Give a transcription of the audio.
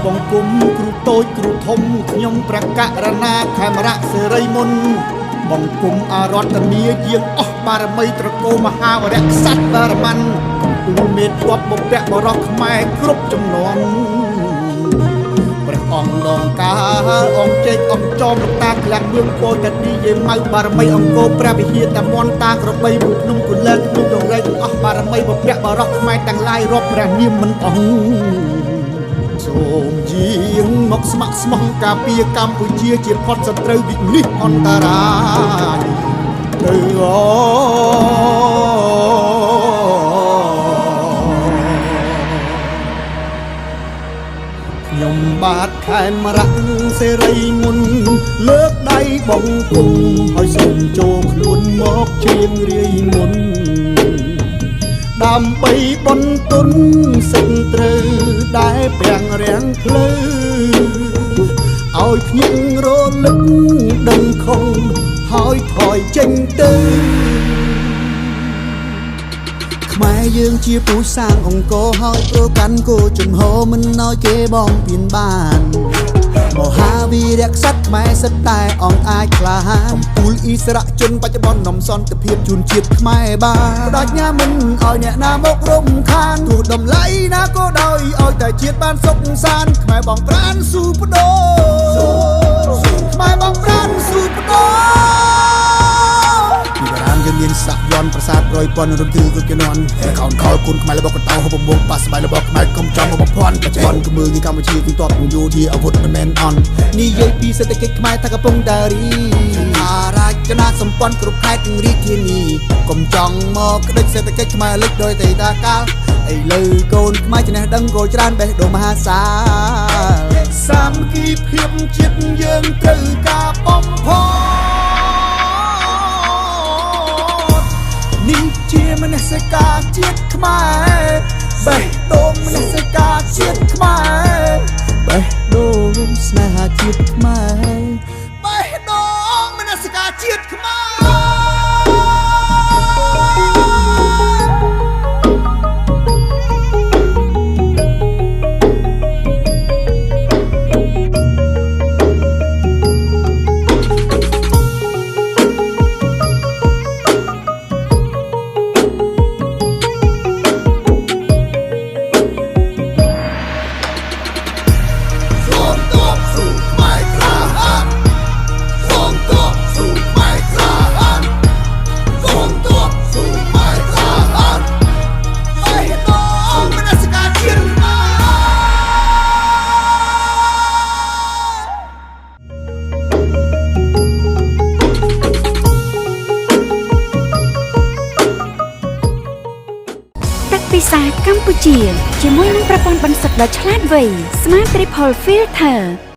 บงกุมครูโตยครูทมขยมประกะระนาแคมระเสรีมนบงกุมอารอตเมียเยียงออบารมีตระโกมหาวรกษัตริย์บารมันปูเมตวบบแปะบรอกขมายครบจำนวนพระองค์ลงกาองเจกองจอมตาแกลงเมืองโปจัดดีเยี่ยมมาบารมีองโกพระวิเฮียตมอนตากระใบบุกนุ่มกุลเลิกนุ่มดงไรออบารมีบแปะบรอกขมายตั้งไล่รบพระนิ่มมันองសូមជាងមកស្ម័គ្រស្មោះការពារកម្ពុជាជាផុតសត្រូវវិនិច្ឆ័យអន្តរាយទៅខ្ញុំបាទខេមរៈសេរីមុនលើកដៃបងគុំឲ្យសូមចូលខ្លួនមកជៀងរាយមុនដើម្បីបន់ទុនសិនត្រូវដែលប្រាំងរាំងភ្លឺឲ្យភ្ញៀងរលឹកដឹងខំហើយថយចេញទៅខ្មែរយើងជាពូជសាងអង្គរហើយប្រកាន់គោចំហមិនឲ្យគេបងពៀនបានមហាវីរក្សត្រខ្មែរសិតតែអង្គអាចក្លាហានកំពូលអ៊ីស្រាជនបច្ចុប្បន្ននំសន្តិភាពជូនជាតិខ្មែរបានបដិញ្ញាមិនឲ្យអ្នកណាមករំខានទោះតម្លៃណាក៏ដោយឲ្យតែជាតិបានសុខសាន្តខ្មែរបងប្រានស៊ូបដូរខ្មែរបងប្រានស៊ូបដូរពីបារាមយើងមានសាក់យន់ប្រាសាទរយប៉ុនរំទិលគុជនន់ខោនខលគុណខ្មែររបស់កតោហបមុំប៉ាស្បៃរបស់ខ្មែរកំចំមកភ័ណ្ឌបច្ចុប្បន្នគឺមើលពីកម្ពុជាគឺតបពងយោធាអាវុធមិនមែនអន់និយាយពីសេដ្ឋកិច្ចខ្មែរថាកំពុងតែរីអារាជនាសម្ព័ន្ធគ្រប់ខេត្តទាំងរាជធានីកុំចង់មកក្តិចសេដ្ឋកិច្ចខ្មែរលិចដោយតែតាកាលឥឡូវកូនខ្មែរចំណេះដឹងក៏ច្រើនបេះដូងមហាសាលសាមគ្គីភាពជាតិយើងត្រូវការបំផុតនេះជាមនសិការជាតិខ្មែរបេះដូងមនសិការជាតិខ្មែរបេះដូងស្នេហាជាតិខ្មែរបេះដូងមនសិការជាតិខ្មែរពិសាកម្ពុជាជាមួយនឹងប្រព័ន្ធបន្សុទ្ធដ៏ឆ្លាតវៃ Smart Triple Filter